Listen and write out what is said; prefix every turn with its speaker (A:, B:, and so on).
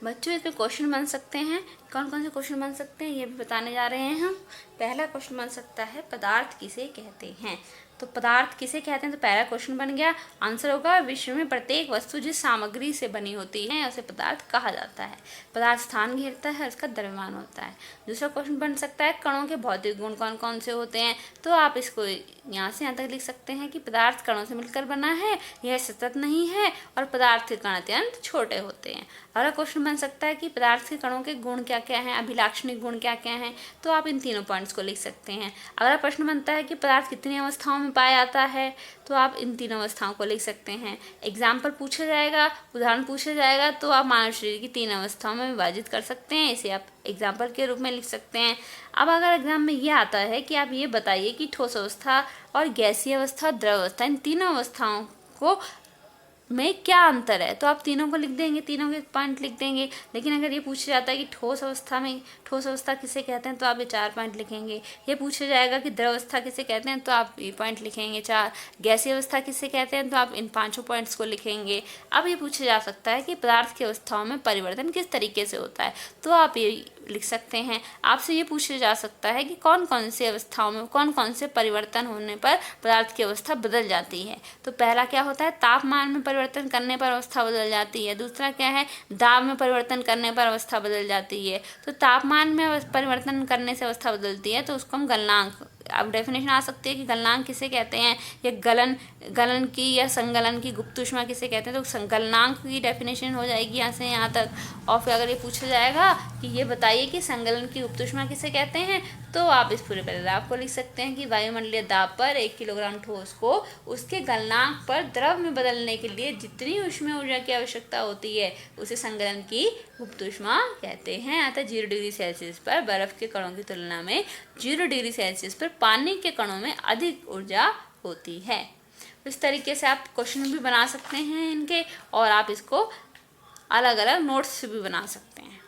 A: बच्चों इसके क्वेश्चन बन सकते हैं। कौन कौन से क्वेश्चन बन सकते हैं ये भी बताने जा रहे हैं हम। पहला क्वेश्चन बन सकता है पदार्थ किसे कहते हैं। तो पदार्थ किसे कहते हैं, तो पहला क्वेश्चन बन गया। आंसर होगा विश्व में प्रत्येक वस्तु जिस सामग्री से बनी होती है उसे पदार्थ कहा जाता है। पदार्थ स्थान घेरता है, उसका द्रव्यमान होता है। दूसरा क्वेश्चन बन सकता है कणों के भौतिक गुण कौन कौन से होते हैं। तो आप इसको यहाँ से यहाँ तक लिख सकते हैं कि पदार्थ कणों से मिलकर बना है, यह सतत नहीं है और पदार्थ के कण अत्यंत छोटे होते हैं। अगला क्वेश्चन बन सकता है कि पदार्थ के कणों के गुण क्या क्या हैं, अभिलाक्षणिक गुण क्या क्या हैं। तो आप इन तीनों पॉइंट्स को लिख सकते हैं। अगला प्रश्न बनता है कि पदार्थ कितनी अवस्थाओं में पाया जाता है। तो आप इन तीनों अवस्थाओं को लिख सकते हैं। एग्जाम्पल पूछा जाएगा, उदाहरण पूछा जाएगा, तो आप मानव शरीर की 3 अवस्थाओं में विभाजित कर सकते हैं। इसे आप एग्जाम्पल के रूप में लिख सकते हैं। अब अगर एग्जाम में ये आता है कि आप ये बताइए कि ठोस अवस्था और गैसीय अवस्था, द्रव अवस्था, इन तीनों अवस्थाओं को में क्या अंतर है, तो आप तीनों को लिख देंगे, तीनों के पॉइंट लिख देंगे। लेकिन अगर ये पूछा जाता है कि ठोस अवस्था किसे कहते हैं, तो आप ये 4 पॉइंट लिखेंगे। ये पूछा जाएगा कि द्रव अवस्था किसे कहते हैं, तो आप ये पॉइंट लिखेंगे 4। गैसीय अवस्था किसे कहते हैं, तो आप इन 5 पॉइंट्स को लिखेंगे। अब ये पूछा जा सकता है कि पदार्थ की अवस्थाओं में परिवर्तन किस तरीके से होता है, तो आप ये लिख सकते हैं। आपसे ये पूछा जा सकता है कि कौन कौन सी अवस्थाओं में कौन कौन से परिवर्तन होने पर पदार्थ की अवस्था बदल जाती है। तो पहला क्या होता है, तापमान में परिवर्तन करने पर अवस्था बदल जाती है। दूसरा क्या है, दाब में परिवर्तन करने पर अवस्था बदल जाती है। तो तापमान में परिवर्तन करने से अवस्था बदलती है तो उसको हम गलनांक, अब डेफिनेशन आ सकती है कि गलनांक किसे कहते हैं, या गलन की या संगलन की गुप्त ऊष्मा किसे कहते हैं। तो गलनांक की डेफिनेशन हो जाएगी यहाँ से यहाँ तक। और फिर अगर ये पूछा जाएगा कि ये बताइए कि संगलन की गुप्त ऊष्मा किसे कहते हैं, तो आप इस पूरे पैराग्राफ को लिख सकते हैं कि वायुमंडलीय दाब पर 1 किलोग्राम ठोस को उसके गलनांक पर द्रव में बदलने के लिए जितनी ऊष्मीय ऊर्जा की आवश्यकता होती है उसे संगलन की गुप्त ऊष्मा कहते हैं। अतः 0 डिग्री सेल्सियस पर बर्फ के कणों की तुलना में 0 डिग्री सेल्सियस पर पानी के कणों में अधिक ऊर्जा होती है। इस तरीके से आप क्वेश्चन भी बना सकते हैं इनके, और आप इसको अलग अलग नोट्स भी बना सकते हैं।